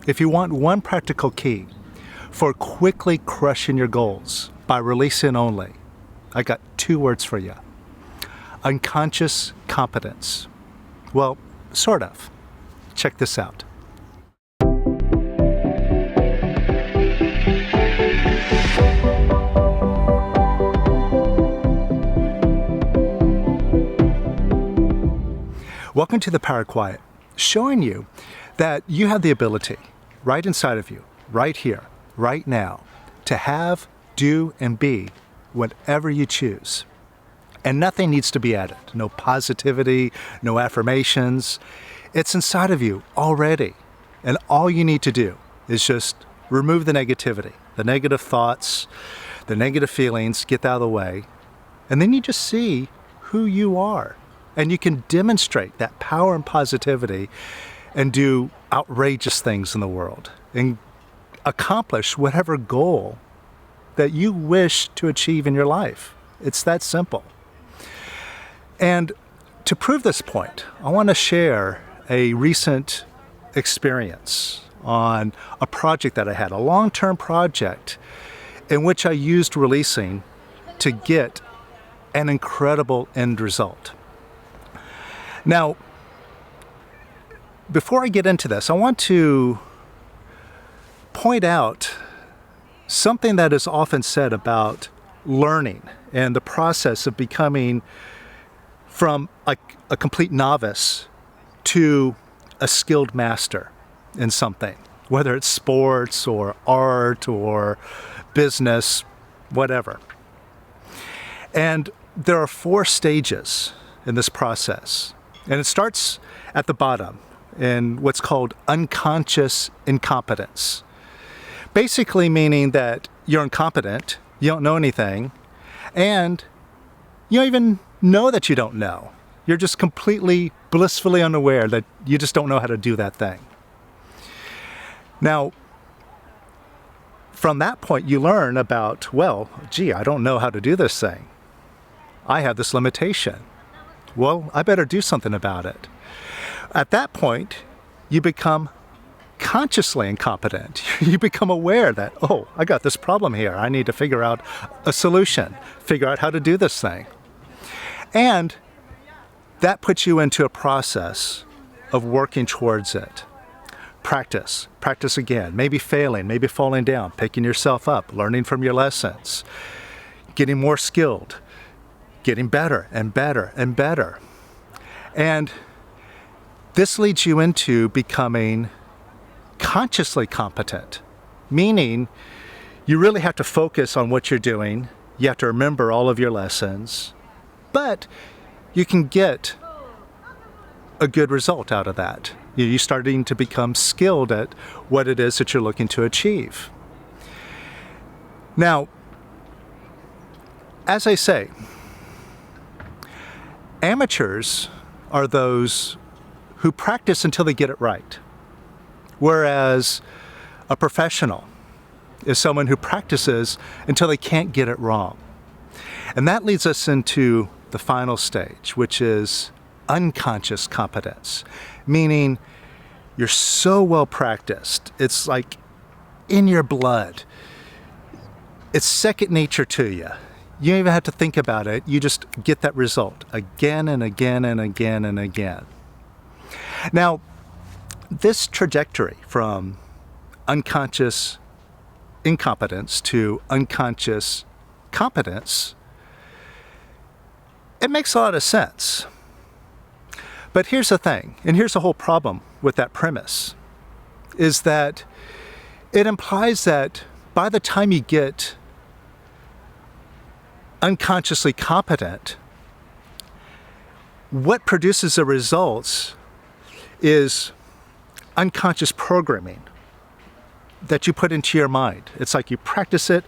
if you want one practical key for quickly crushing your goals by releasing only, I got 2 words for you. Unconscious competence. Well, sort of. Check this out. Welcome to the Power of Quiet, showing you that you have the ability right inside of you, right here, right now, to have, do, and be whatever you choose. And nothing needs to be added. No positivity, no affirmations. It's inside of you already. And all you need to do is just remove the negativity, the negative thoughts, the negative feelings, get that out of the way. And then you just see who you are. And you can demonstrate that power and positivity and do outrageous things in the world and accomplish whatever goal that you wish to achieve in your life. It's that simple. And to prove this point, I want to share a recent experience on a project that I had, a long-term project in which I used releasing to get an incredible end result. Now, before I get into this, I want to point out something that is often said about learning and the process of becoming from a complete novice to a skilled master in something, whether it's sports or art or business, whatever. And there are 4 stages in this process. And it starts at the bottom in what's called unconscious incompetence. Basically meaning that you're incompetent, you don't know anything, and you don't even know that you don't know. You're just completely blissfully unaware that you just don't know how to do that thing. Now, from that point you learn about, well, gee, I don't know how to do this thing. I have this limitation. Well, I better do something about it. At that point, you become consciously incompetent. You become aware that, oh, I got this problem here. I need to figure out a solution, figure out how to do this thing. And that puts you into a process of working towards it. Practice again, maybe failing, maybe falling down, picking yourself up, learning from your lessons, getting more skilled, getting better and better and better. And this leads you into becoming consciously competent, meaning you really have to focus on what you're doing. You have to remember all of your lessons, but you can get a good result out of that. You're starting to become skilled at what it is that you're looking to achieve. Now, as I say, amateurs are those who practice until they get it right, whereas a professional is someone who practices until they can't get it wrong. And that leads us into the final stage, which is unconscious competence, meaning you're so well practiced, it's like in your blood. It's second nature to you. You don't even have to think about it. You just get that result again and again and again and again. Now, this trajectory from unconscious incompetence to unconscious competence, it makes a lot of sense. But here's the thing, and here's the whole problem with that premise, is that it implies that by the time you get unconsciously competent, what produces the results is unconscious programming that you put into your mind. It's like you practice it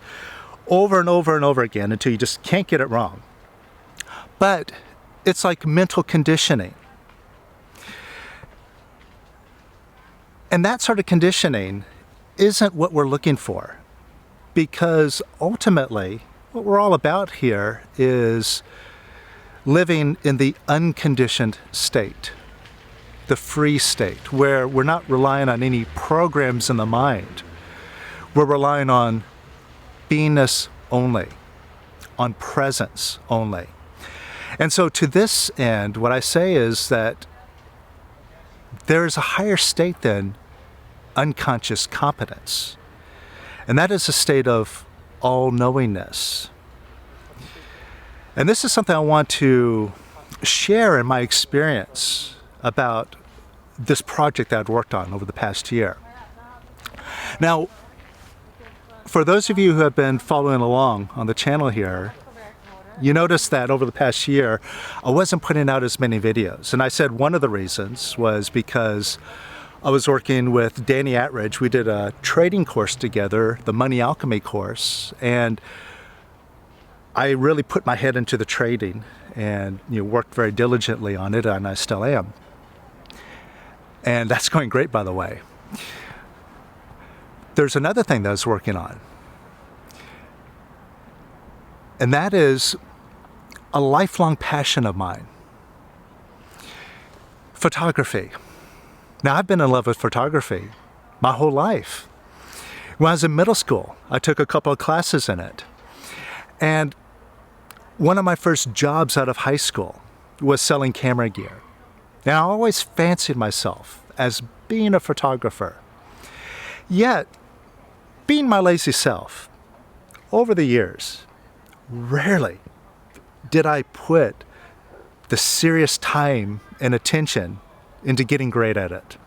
over and over and over again until you just can't get it wrong. But it's like mental conditioning. And that sort of conditioning isn't what we're looking for, because ultimately what we're all about here is living in the unconditioned state. the free state, where we're not relying on any programs in the mind. We're relying on beingness only, on presence only. And so to this end, what I say is that there is a higher state than unconscious competence. And that is a state of all-knowingness. And this is something I want to share in my experience about this project that I've worked on over the past year. Now, for those of you who have been following along on the channel here, you notice that over the past year, I wasn't putting out as many videos. And I said one of the reasons was because I was working with Danny Attridge. We did a trading course together, the Money Alchemy course, and I really put my head into the trading and worked very diligently on it, and I still am. And that's going great, by the way. There's another thing that I was working on, and that is a lifelong passion of mine. Photography. Now, I've been in love with photography my whole life. When I was in middle school, I took a couple of classes in it. And one of my first jobs out of high school was selling camera gear. And I always fancied myself as being a photographer. Yet, being my lazy self, over the years, rarely did I put the serious time and attention into getting great at it.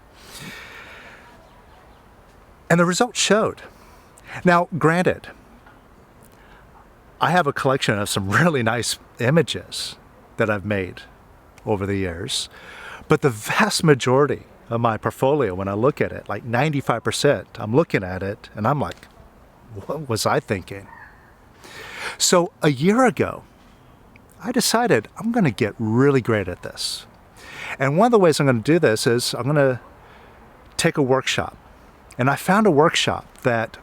And the results showed. Now, granted, I have a collection of some really nice images that I've made over the years, but the vast majority of my portfolio, when I look at it, like 95%, I'm looking at it and I'm like, what was I thinking? So a year ago, I decided I'm going to get really great at this. And one of the ways I'm going to do this is I'm going to take a workshop. And I found a workshop that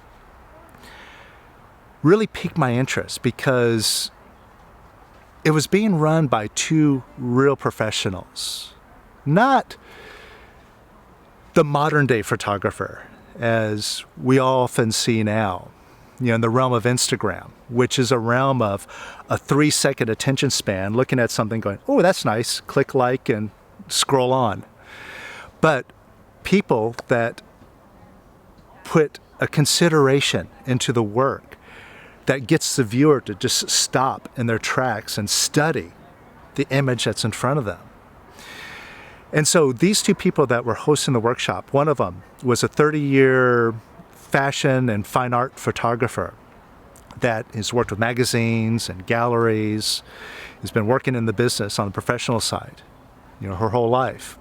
really piqued my interest because it was being run by two real professionals, not the modern day photographer as we often see now, in the realm of Instagram, which is a realm of a 3-second attention span, looking at something going, oh, that's nice, click like and scroll on. But people that put a consideration into the work that gets the viewer to just stop in their tracks and study the image that's in front of them. And so these two people that were hosting the workshop, one of them was a 30-year fashion and fine art photographer that has worked with magazines and galleries, has been working in the business on the professional side, her whole life.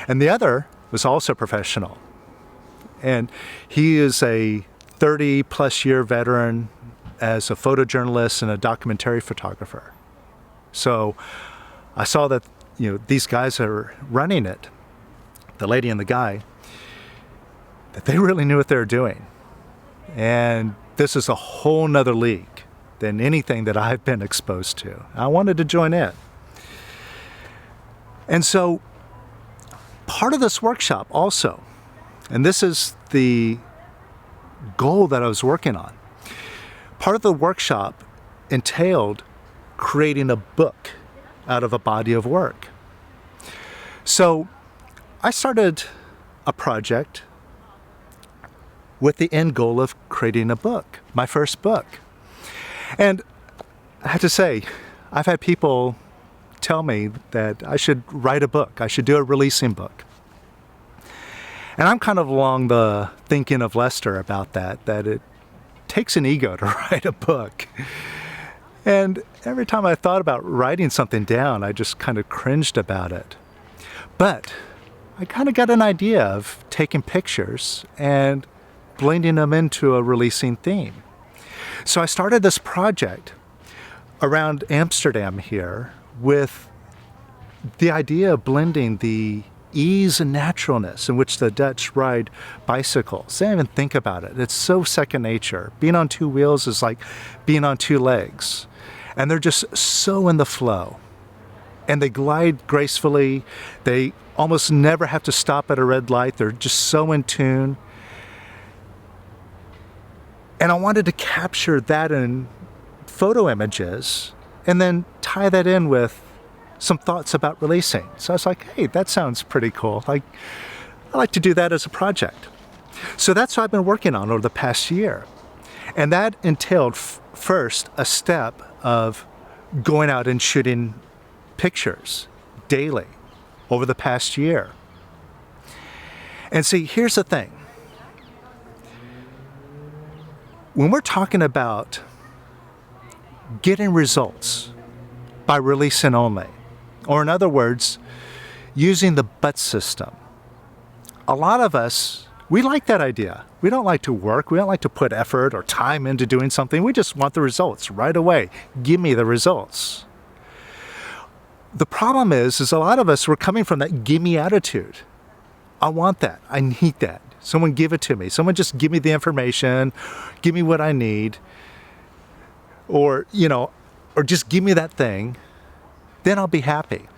And the other was also professional. And he is a 30-plus year veteran as a photojournalist and a documentary photographer. So I saw that, these guys are running it, the lady and the guy, that they really knew what they were doing. And this is a whole nother league than anything that I've been exposed to. I wanted to join in. And so part of this workshop also, and this is the goal that I was working on, part of the workshop entailed creating a book out of a body of work. So I started a project with the end goal of creating a book, my first book. And I have to say, I've had people tell me that I should write a book, I should do a releasing book. And I'm kind of along the thinking of Lester about that it takes an ego to write a book. And every time I thought about writing something down, I just kind of cringed about it. But I kind of got an idea of taking pictures and blending them into a releasing theme. So I started this project around Amsterdam here with the idea of blending the ease and naturalness in which the Dutch ride bicycles. They don't even think about it. It's so second nature. Being on two wheels is like being on two legs. And they're just so in the flow. and they glide gracefully. They almost never have to stop at a red light. They're just so in tune. And I wanted to capture that in photo images and then tie that in with some thoughts about releasing. So I was like, hey, that sounds pretty cool. I'd like to do that as a project. So that's what I've been working on over the past year. And that entailed first a step of going out and shooting pictures daily over the past year. And see, here's the thing. When we're talking about getting results by releasing only, or in other words, using the but system, a lot of us, we like that idea. We don't like to work. We don't like to put effort or time into doing something. We just want the results right away. Give me the results. The problem is a lot of us, we're coming from that gimme attitude. I want that. I need that. Someone give it to me. Someone just give me the information. Give me what I need. Or just give me that thing. Then I'll be happy.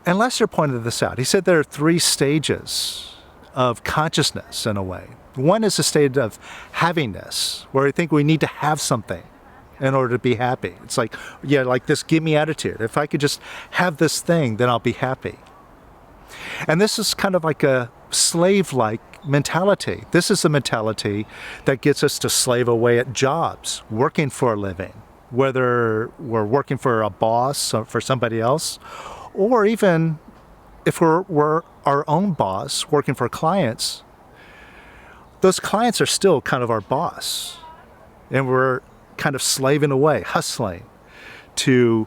And Lester pointed this out. He said there are 3 stages of consciousness in a way. One is a state of havingness, where I think we need to have something in order to be happy. It's like this gimme attitude. If I could just have this thing, then I'll be happy. And this is kind of like a slave-like mentality. This is the mentality that gets us to slave away at jobs, working for a living, whether we're working for a boss or for somebody else, or even if we're our own boss working for clients. Those clients are still kind of our boss, and we're kind of slaving away, hustling to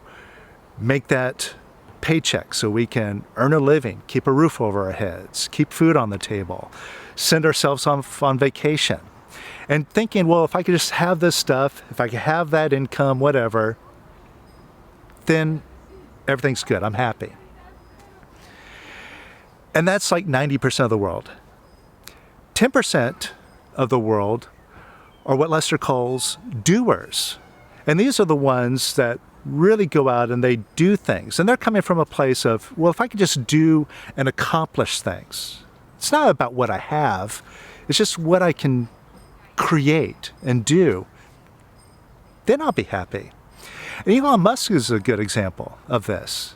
make that paycheck so we can earn a living, keep a roof over our heads, keep food on the table, send ourselves on vacation, and thinking, well, if I could just have this stuff, if I could have that income, whatever, then everything's good. I'm happy. And that's like 90% of the world. 10% of the world are what Lester calls doers. And these are the ones that really go out and they do things. And they're coming from a place of, well, if I could just do and accomplish things. It's not about what I have. It's just what I can create and do. Then I'll be happy. And Elon Musk is a good example of this.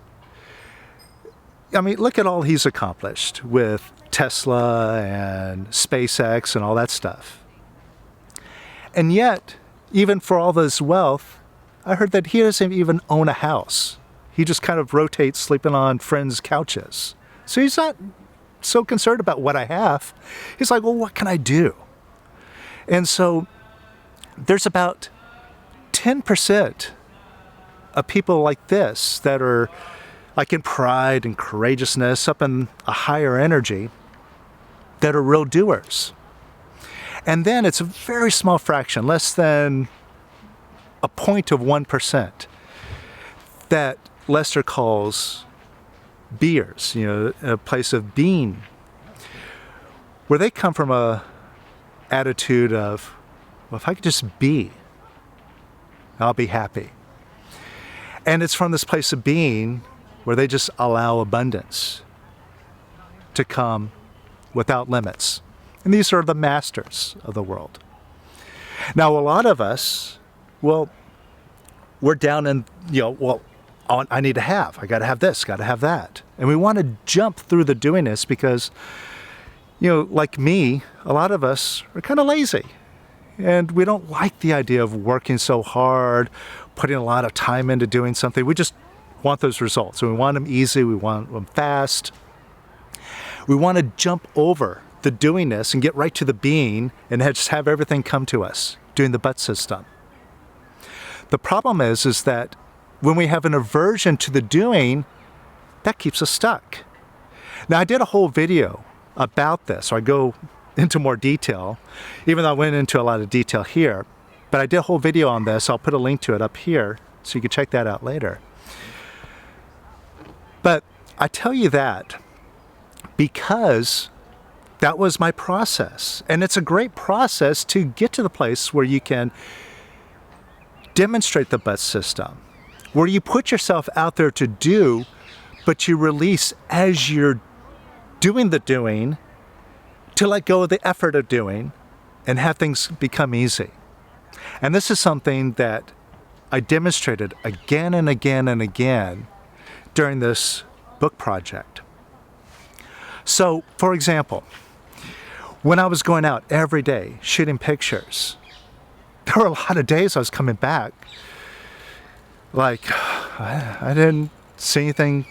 I mean, look at all he's accomplished with Tesla and SpaceX and all that stuff. And yet, even for all this wealth, I heard that he doesn't even own a house. He just kind of rotates sleeping on friends' couches. So he's not so concerned about what I have. He's like, well, what can I do? And so there's about 10% of people like this that are like in pride and courageousness, up in a higher energy, that are real doers. And then it's a very small fraction, less than a point of 1%, that Lester calls beers, a place of being, where they come from a attitude of, well, if I could just be, I'll be happy. And it's from this place of being where they just allow abundance to come without limits. And these are the masters of the world. Now, a lot of us, well, we're down in, I need to have. I got to have this, got to have that. And we want to jump through the doingness because, like me, a lot of us are kind of lazy. And we don't like the idea of working so hard, putting a lot of time into doing something. We just want those results. So we want them easy, we want them fast. We want to jump over the doingness and get right to the being and just have everything come to us, doing the but system. The problem is that when we have an aversion to the doing, that keeps us stuck. Now, I did a whole video about this, so I go into more detail, even though I went into a lot of detail here. But I did a whole video on this. I'll put a link to it up here so you can check that out later. But I tell you that because that was my process. And it's a great process to get to the place where you can demonstrate the but system, where you put yourself out there to do, but you release as you're doing the doing to let go of the effort of doing and have things become easy. And this is something that I demonstrated again and again and again during this book project. So, for example, when I was going out every day shooting pictures, there were a lot of days I was coming back like I didn't see anything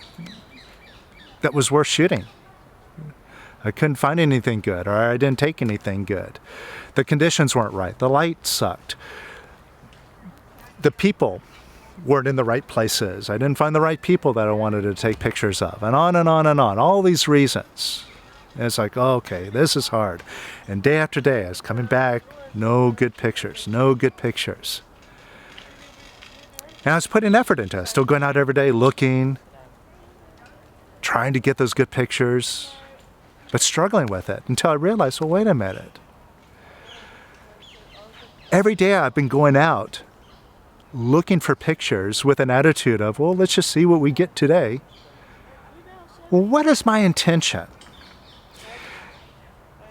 that was worth shooting. I couldn't find anything good, or I didn't take anything good. The conditions weren't right. The light sucked. The people weren't in the right places. I didn't find the right people that I wanted to take pictures of, and on and on and on. All these reasons. And it's like, oh, okay, this is hard. And day after day, I was coming back, no good pictures, no good pictures. And I was putting effort into it. Still going out every day, looking, trying to get those good pictures, but struggling with it until I realized, well, wait a minute. Every day I've been going out looking for pictures with an attitude of, well, let's just see what we get today. Well, what is my intention?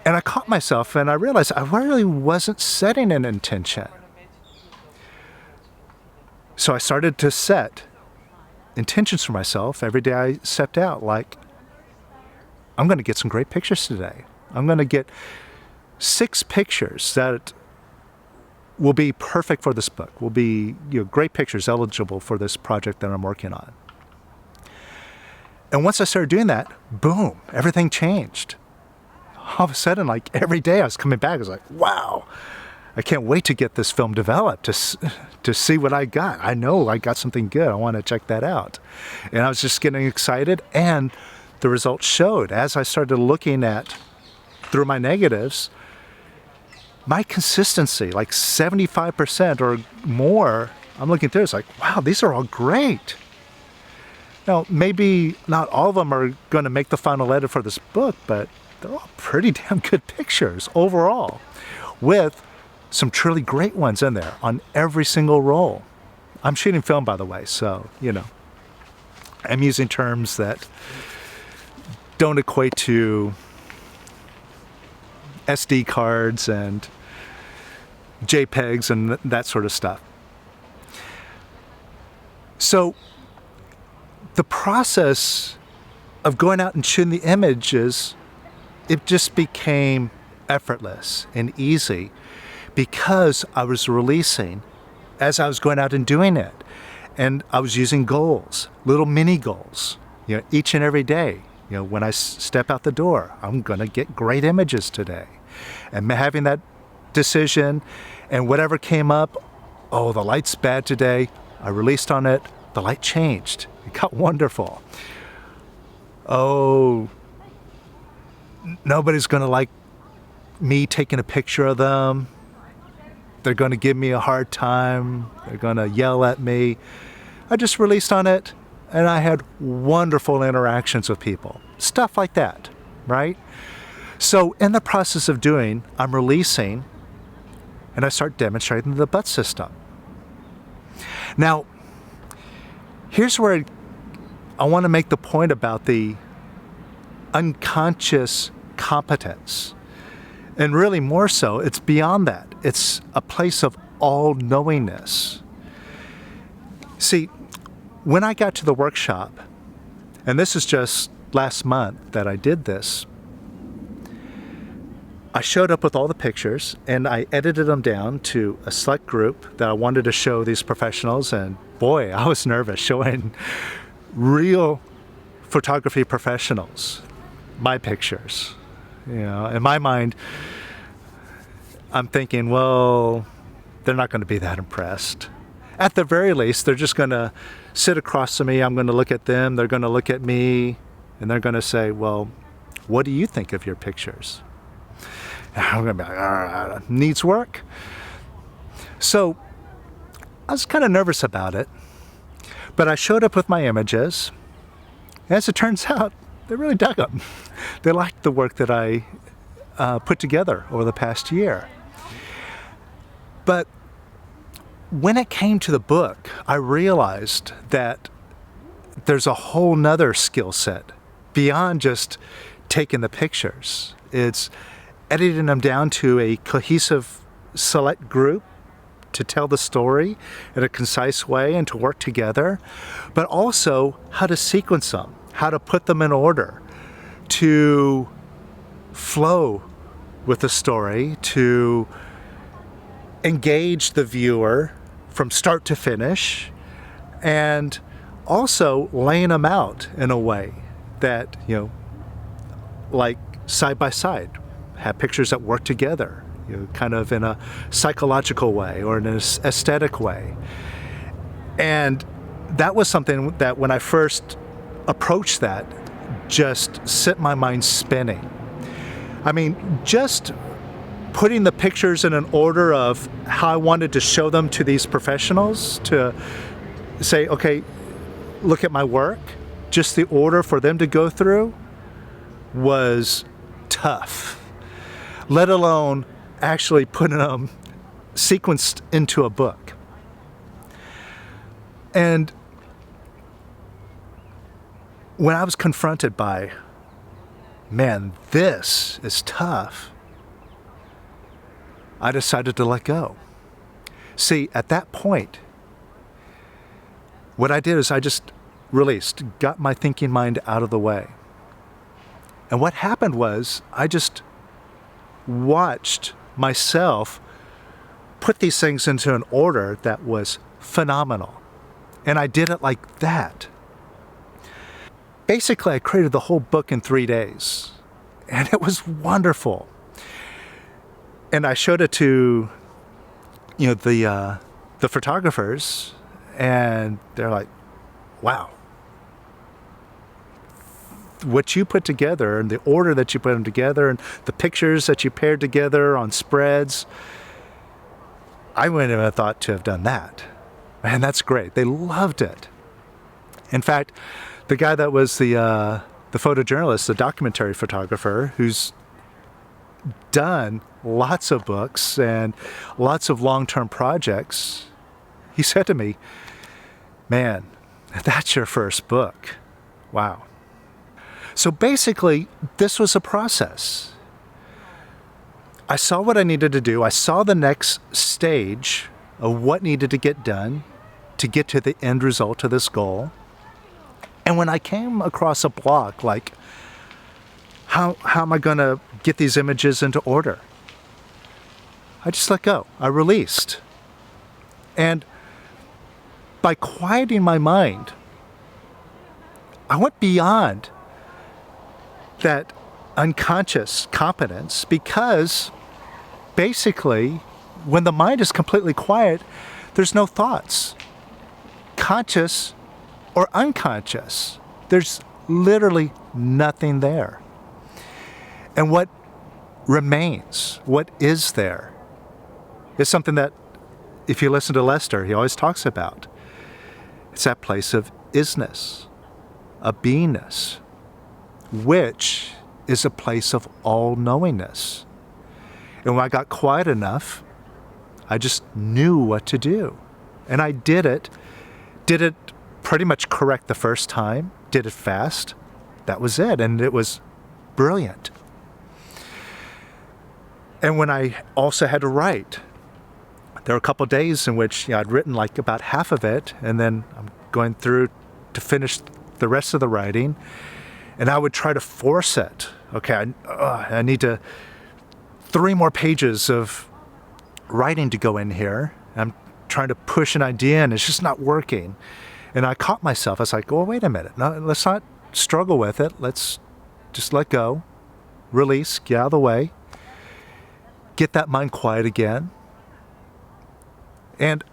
And I caught myself and I realized I really wasn't setting an intention. So I started to set intentions for myself every day I stepped out, like, I'm going to get some great pictures today. I'm going to get 6 pictures that will be perfect for this book, will be great pictures eligible for this project that I'm working on. And once I started doing that, boom, everything changed. All of a sudden, like every day I was coming back, I was like, wow, I can't wait to get this film developed, to see what I got. I know I got something good. I want to check that out. And I was just getting excited, and the results showed. As I started looking at, through my negatives, my consistency, like 75% or more, I'm looking through, it's like, wow, these are all great. Now, maybe not all of them are going to make the final edit for this book, but they're all pretty damn good pictures overall, with some truly great ones in there on every single roll. I'm shooting film, by the way, so, I'm using terms that don't equate to SD cards and JPEGs and that sort of stuff. So the process of going out and shooting the images, it just became effortless and easy because I was releasing as I was going out and doing it. And I was using goals, little mini goals, each and every day. When I step out the door, I'm going to get great images today. And having that decision, and whatever came up, oh, the light's bad today, I released on it, the light changed. It got wonderful. Oh, nobody's going to like me taking a picture of them. They're going to give me a hard time. They're going to yell at me. I just released on it, and I had wonderful interactions with people. Stuff like that, right? So in the process of doing, I'm releasing, and I start demonstrating the but system. Now, here's where I want to make the point about the unconscious competence. And really more so, it's beyond that. It's a place of all-knowingness. See, when I got to the workshop, and this is just last month that I did this, I showed up with all the pictures and I edited them down to a select group that I wanted to show these professionals, and boy, I was nervous showing real photography professionals my pictures. In my mind, I'm thinking, well, they're not going to be that impressed. At the very least, they're just going to sit across from me. I'm going to look at them. They're going to look at me, and they're going to say, well, what do you think of your pictures? And I'm going to be like, needs work. So I was kind of nervous about it, but I showed up with my images. As it turns out, they really dug them. They liked the work that I put together over the past year. But when it came to the book, I realized that there's a whole nother skill set beyond just taking the pictures. It's editing them down to a cohesive select group to tell the story in a concise way and to work together, but also how to sequence them, how to put them in order, to flow with the story, to engage the viewer from start to finish, and also laying them out in a way that, like side by side, have pictures that work together, kind of in a psychological way or in an aesthetic way. And that was something that when I first approached that, just set my mind spinning. I mean, just putting the pictures in an order of how I wanted to show them to these professionals, to say, okay, look at my work, just the order for them to go through was tough, let alone actually putting them sequenced into a book. And when I was confronted by, man, this is tough, I decided to let go. See, at that point, what I did is I just released, got my thinking mind out of the way. And what happened was I just watched myself put these things into an order that was phenomenal. And I did it like that. Basically, I created the whole book in 3 days. And it was wonderful. And I showed it to, the photographers, and they're like, wow. What you put together and the order that you put them together and the pictures that you paired together on spreads, I wouldn't have thought to have done that. And that's great. They loved it. In fact, the guy that was the photojournalist, the documentary photographer, who's done lots of books and lots of long-term projects, he said to me, man, that's your first book. Wow. So basically, this was a process. I saw what I needed to do. I saw the next stage of what needed to get done to get to the end result of this goal. And when I came across a block, like, how am I going to get these images into order? I just let go. I released. And by quieting my mind, I went beyond that unconscious competence, because basically when the mind is completely quiet, there's no thoughts, conscious or unconscious. There's literally nothing there. And what remains, what is there, is something that, if you listen to Lester, he always talks about. It's that place of isness, a beingness, which is a place of all-knowingness. And when I got quiet enough, I just knew what to do. And I did it pretty much correct the first time, did it fast. That was it, and it was brilliant. And when I also had to write, there were a couple of days in which I'd written like about half of it, and then I'm going through to finish the rest of the writing, and I would try to force it. Okay, I need 3 more pages of writing to go in here. I'm trying to push an idea, and it's just not working. And I caught myself. I was like, well, wait a minute. No, let's not struggle with it. Let's just let go, release, get out of the way, get that mind quiet again. And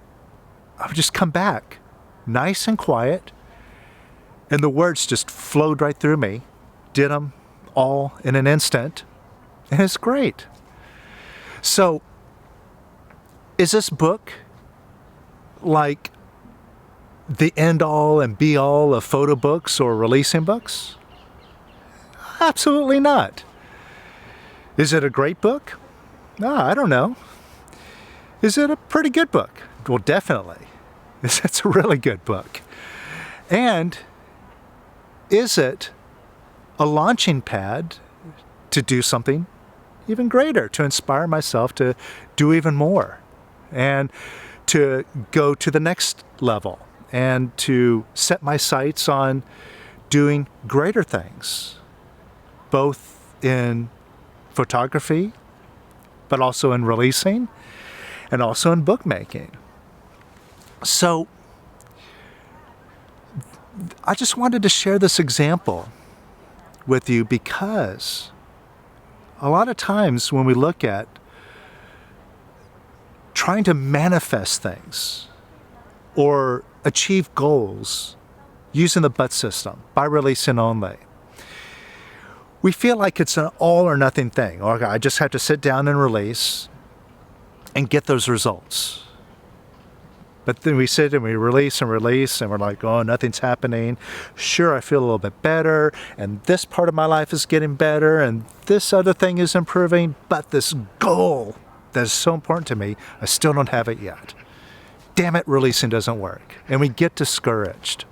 I would just come back, nice and quiet, and the words just flowed right through me, did them all in an instant, and it's great. So, is this book like the end-all and be-all of photo books or releasing books? Absolutely not. Is it a great book? I don't know. Is it a pretty good book? Well, definitely. It's a really good book. And is it a launching pad to do something even greater, to inspire myself to do even more and to go to the next level and to set my sights on doing greater things, both in photography, but also in releasing and also in bookmaking. So I just wanted to share this example with you because a lot of times when we look at trying to manifest things or achieve goals using the but system, by releasing only, we feel like it's an all or nothing thing. Or I just have to sit down and release and get those results. But then we sit and we release and we're like, oh, nothing's happening. Sure, I feel a little bit better, and this part of my life is getting better, and this other thing is improving, but this goal that is so important to me, I still don't have it yet. Damn it, releasing doesn't work. And we get discouraged.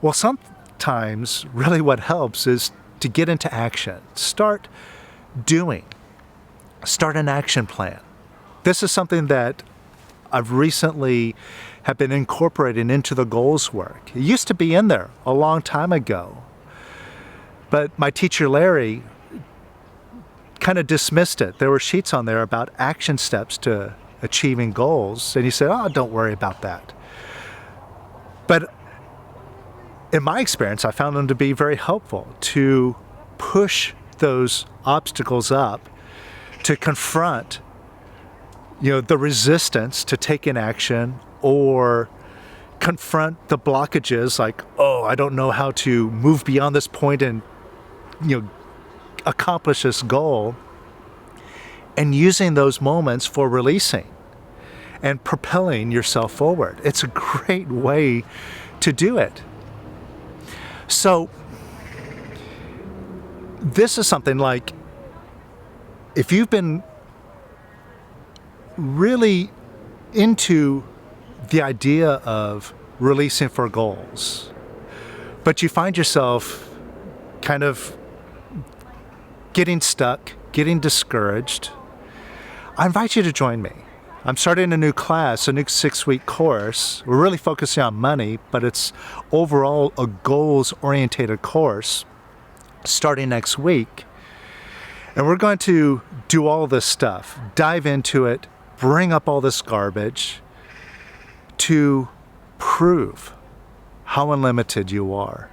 Well, sometimes really what helps is to get into action. Start doing. Start an action plan. This is something that I've recently have been incorporating into the goals work. It used to be in there a long time ago, but my teacher Larry kind of dismissed it. There were sheets on there about action steps to achieving goals, and he said, oh, don't worry about that. But in my experience, I found them to be very helpful to push those obstacles up, to confront the resistance to taking action, or confront the blockages like, oh, I don't know how to move beyond this point and, accomplish this goal, and using those moments for releasing and propelling yourself forward. It's a great way to do it. So this is something like, if you've been really into the idea of releasing for goals, but you find yourself kind of getting stuck, getting discouraged, I invite you to join me. I'm starting a new class, a new 6-week course. We're really focusing on money, but it's overall a goals-oriented course starting next week. And we're going to do all this stuff, dive into it, bring up all this garbage to prove how unlimited you are.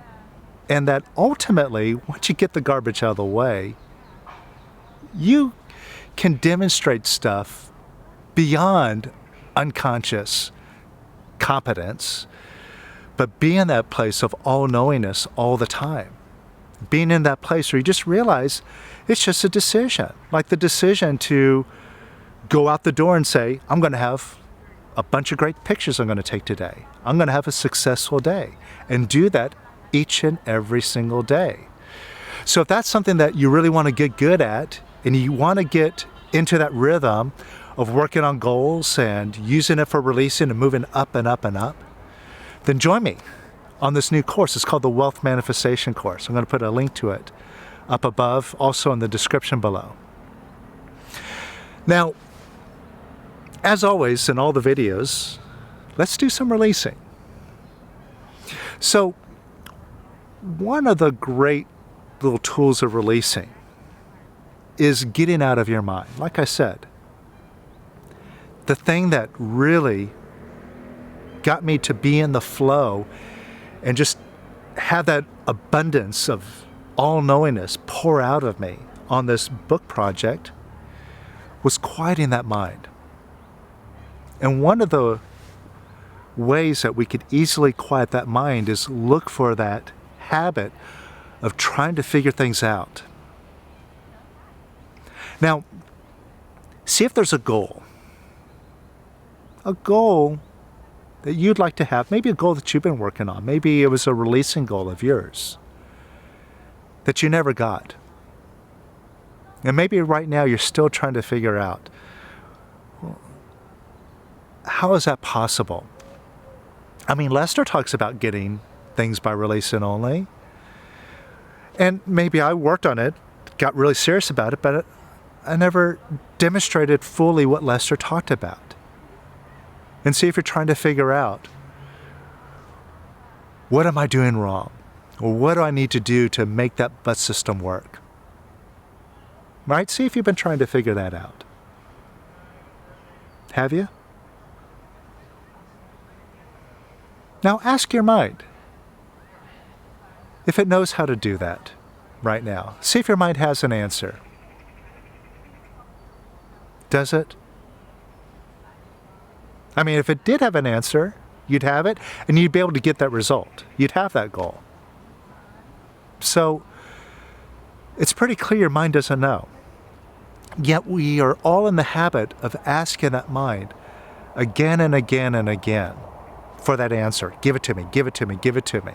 And that ultimately, once you get the garbage out of the way, you can demonstrate stuff beyond unconscious competence, but be in that place of all-knowingness all the time. Being in that place where you just realize it's just a decision, like the decision to go out the door and say, I'm going to have a bunch of great pictures I'm going to take today. I'm going to have a successful day, and do that each and every single day. So if that's something that you really want to get good at, and you want to get into that rhythm of working on goals and using it for releasing and moving up and up and up, then join me on this new course. It's called the Wealth Manifestation Course. I'm going to put a link to it up above, also in the description below. Now, as always in all the videos, let's do some releasing. So, one of the great little tools of releasing is getting out of your mind. Like I said, the thing that really got me to be in the flow and just have that abundance of all-knowingness pour out of me on this book project was quieting that mind. And one of the ways that we could easily quiet that mind is look for that habit of trying to figure things out. Now, see if there's a goal that you'd like to have, maybe a goal that you've been working on. Maybe it was a releasing goal of yours that you never got. And maybe right now you're still trying to figure out, well, how is that possible? I mean, Lester talks about getting things by release and only. And maybe I worked on it, got really serious about it, but I never demonstrated fully what Lester talked about. And see if you're trying to figure out, what am I doing wrong? Or what do I need to do to make that bus system work? Right? See if you've been trying to figure that out. Have you? Now ask your mind if it knows how to do that right now. See if your mind has an answer. Does it? I mean, if it did have an answer, you'd have it, and you'd be able to get that result. You'd have that goal. So, it's pretty clear your mind doesn't know. Yet we are all in the habit of asking that mind again and again and again for that answer. Give it to me, give it to me, give it to me.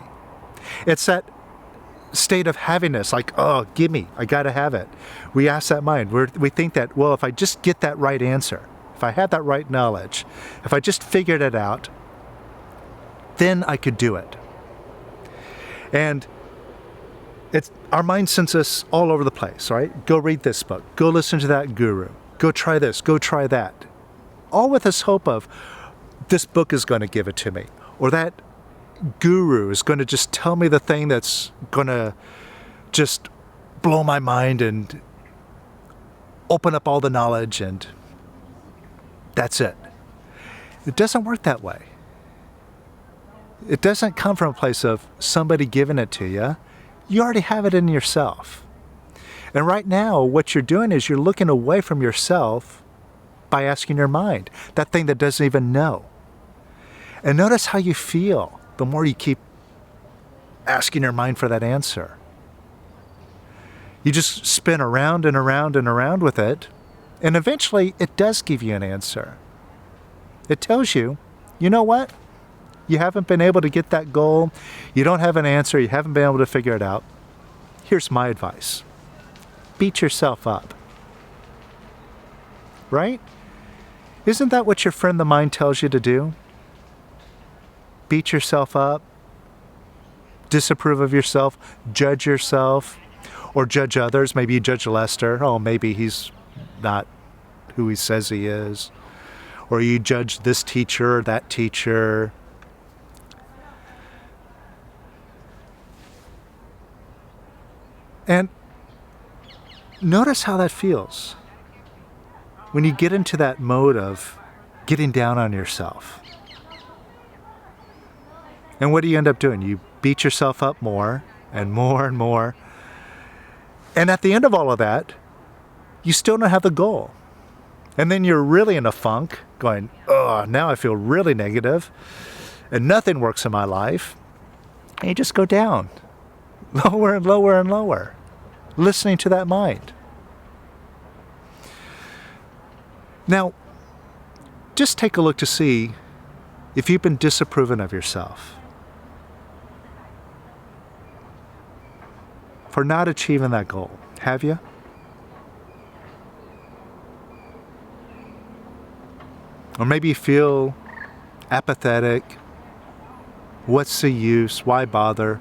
It's that state of haviness, like, oh, give me, I gotta have it. We ask that mind, we think that, well, if I just get that right answer, if I had that right knowledge, if I just figured it out, then I could do it. And our mind sends us all over the place, right? Go read this book, go listen to that guru, go try this, go try that. All with this hope of, this book is going to give it to me, or that guru is going to just tell me the thing that's going to just blow my mind and open up all the knowledge, and that's it. It doesn't work that way. It doesn't come from a place of somebody giving it to you. You already have it in yourself. And right now, what you're doing is you're looking away from yourself by asking your mind, that thing that doesn't even know. And notice how you feel the more you keep asking your mind for that answer. You just spin around and around and around with it, and eventually it does give you an answer. It tells you, you know what? You haven't been able to get that goal. You don't have an answer. You haven't been able to figure it out. Here's my advice. Beat yourself up. Right? Isn't that what your friend the mind tells you to do? Beat yourself up. Disapprove of yourself. Judge yourself. Or judge others. Maybe you judge Lester. Oh, maybe he's not who he says he is. Or you judge this teacher or that teacher. And notice how that feels when you get into that mode of getting down on yourself. And what do you end up doing? You beat yourself up more and more and more. And at the end of all of that, you still don't have the goal. And then you're really in a funk going, oh, now I feel really negative and nothing works in my life. And you just go down. Lower and lower and lower, listening to that mind. Now, just take a look to see if you've been disapproving of yourself for not achieving that goal. Have you? Or maybe you feel apathetic. What's the use? Why bother?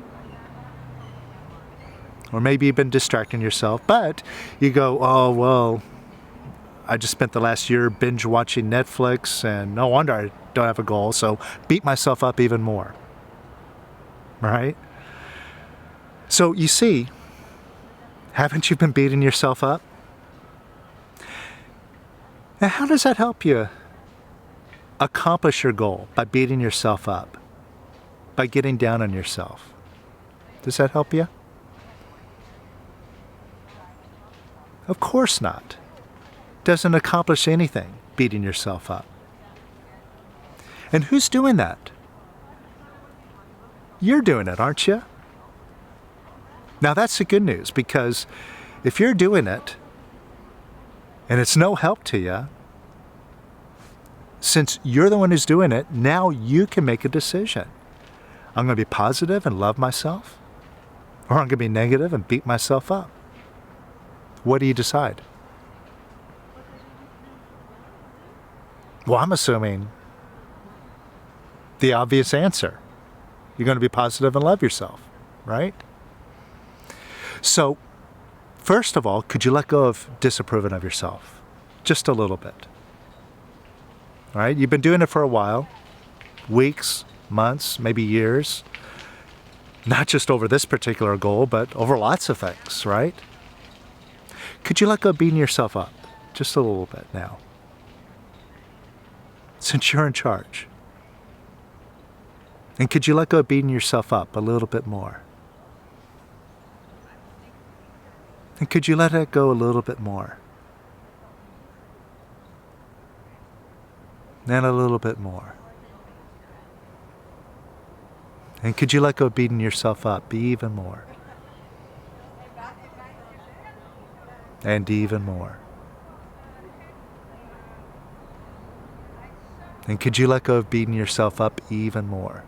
Or maybe you've been distracting yourself, but you go, oh, well, I just spent the last year binge watching Netflix, and no wonder I don't have a goal, so beat myself up even more. Right? So you see, haven't you been beating yourself up? Now, how does that help you accomplish your goal? By beating yourself up, by getting down on yourself. Does that help you? Of course not. Doesn't accomplish anything, beating yourself up. And who's doing that? You're doing it, aren't you? Now that's the good news, because if you're doing it and it's no help to you, since you're the one who's doing it, now you can make a decision. I'm going to be positive and love myself, or I'm going to be negative and beat myself up. What do you decide? Well, I'm assuming The obvious answer. You're going to be positive and love yourself, right? So, first of all, could you let go of disapproving of yourself? Just a little bit. All right? You've been doing it for a while. Weeks, months, maybe years. Not just over this particular goal, but over lots of things, right? Could you let go of beating yourself up? Just a little bit now. Since you're in charge. And could you let go of beating yourself up a little bit more? And could you let it go a little bit more? And a little bit more. And could you let go of beating yourself up even more? And even more. And could you let go of beating yourself up even more?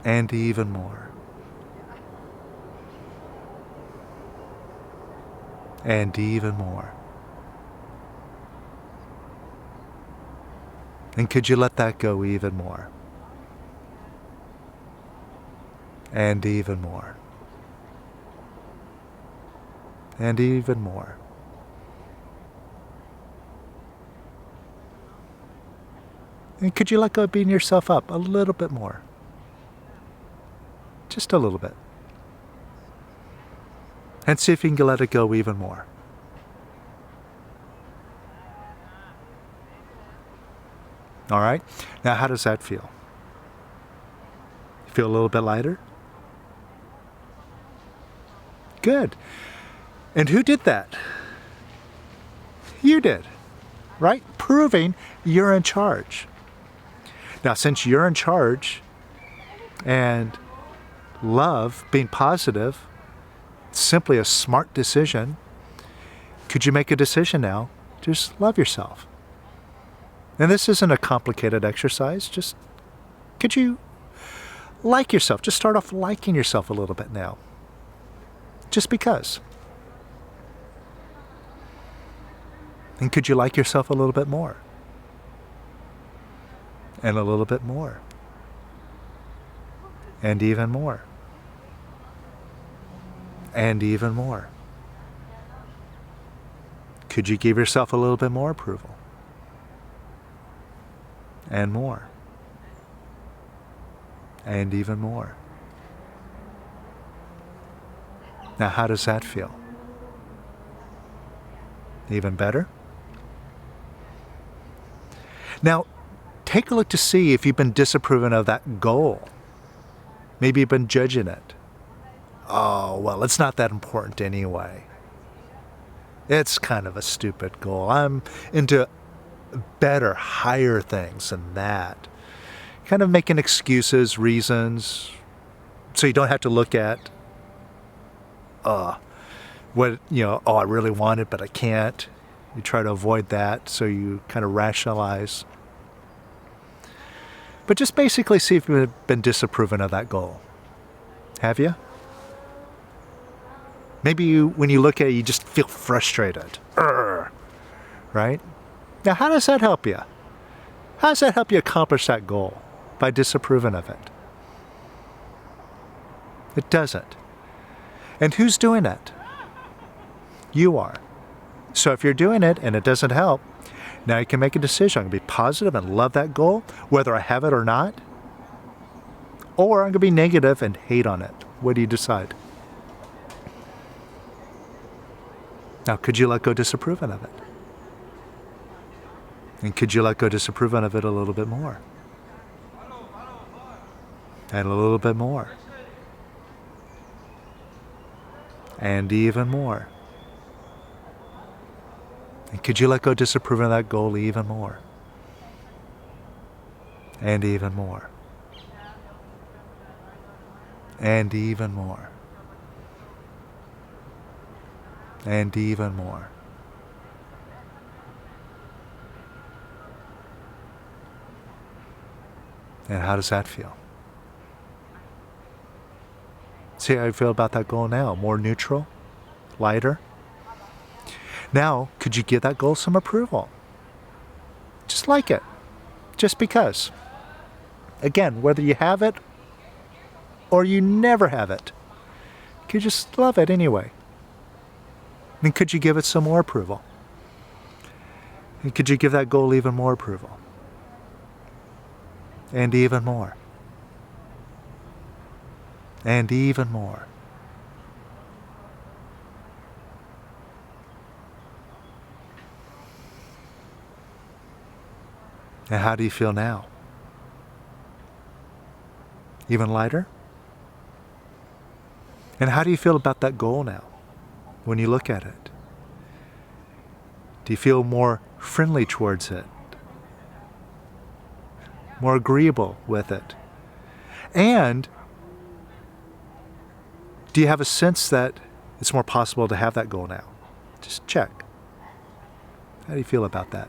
And even more. And even more. And could you let that go even more? And even more. And even more. And could you let go of beating yourself up a little bit more? Just a little bit. And see if you can let it go even more. All right? Now, how does that feel? You feel a little bit lighter? Good. And who did that? You did, right? Proving you're in charge. Now, since you're in charge and love, being positive, simply a smart decision, could you make a decision now? Just love yourself. And this isn't a complicated exercise. Just, could you like yourself? Just start off liking yourself a little bit now. Just because. And could you like yourself a little bit more? And a little bit more. And even more. And even more. Could you give yourself a little bit more approval? And more. And even more. Now, how does that feel? Even better? Now, take a look to see if you've been disapproving of that goal. Maybe you've been judging it. Oh, well, it's not that important anyway. It's kind of a stupid goal. I'm into better, higher things than that. Kind of making excuses, reasons, so you don't have to look at, what, I really want it, but I can't. You try to avoid that, so you kind of rationalize. But just basically see if you've been disapproving of that goal. Have you? Maybe when you look at it, you just feel frustrated. Right? Now, how does that help you? How does that help you accomplish that goal? By disapproving of it. It doesn't. And who's doing it? You are. So if you're doing it and it doesn't help, now you can make a decision. I'm going to be positive and love that goal, whether I have it or not. Or I'm going to be negative and hate on it. What do you decide? Now, could you let go disapproving of it? And could you let go disapproving of it a little bit more? And a little bit more. And even more. And could you let go disapproving of that goal even more? And even more. And even more. And even more. And how does that feel? See how you feel about that goal now? More neutral? Lighter? Now, could you give that goal some approval? Just just like it. Just because. Again, whether you have it or you never have it, you just love it anyway. I mean, could you give it some more approval? And could you give that goal even more approval? And even more. And even more. And how do you feel now? Even lighter? And how do you feel about that goal now when you look at it? Do you feel more friendly towards it? More agreeable with it? And do you have a sense that it's more possible to have that goal now? Just check. How do you feel about that?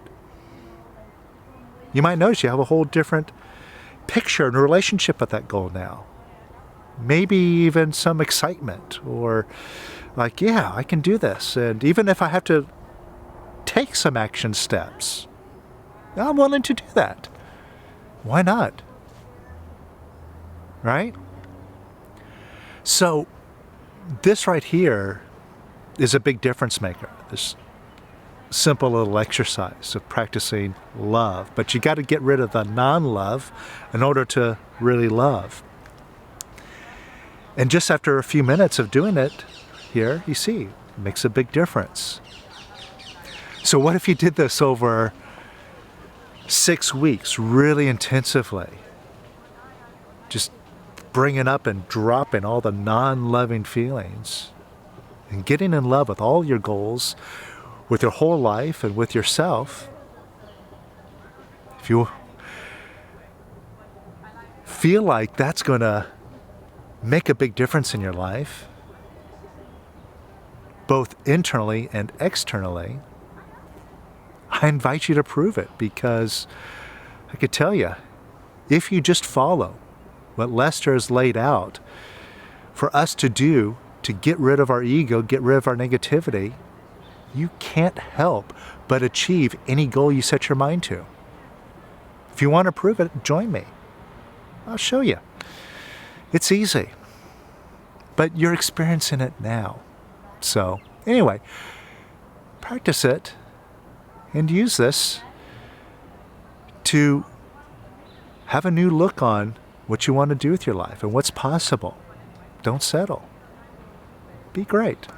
You might notice you have a whole different picture and relationship with that goal now. Maybe even some excitement, or like, yeah, I can do this. And even if I have to take some action steps, I'm willing to do that. Why not? Right? So this right here is a big difference maker. This simple little exercise of practicing love. But you got to get rid of the non-love in order to really love. And just after a few minutes of doing it here, you see, it makes a big difference. So what if you did this over 6 weeks, really intensively? Just bringing up and dropping all the non-loving feelings and getting in love with all your goals, with your whole life and with yourself. If you feel like that's going to make a big difference in your life, both internally and externally, I invite you to prove it, because I could tell you, if you just follow what Lester has laid out for us to do to get rid of our ego, get rid of our negativity, you can't help but achieve any goal you set your mind to. If you want to prove it, join me. I'll show you. It's easy, but you're experiencing it now. So anyway, practice it and use this to have a new look on what you want to do with your life and what's possible. Don't settle. Be great.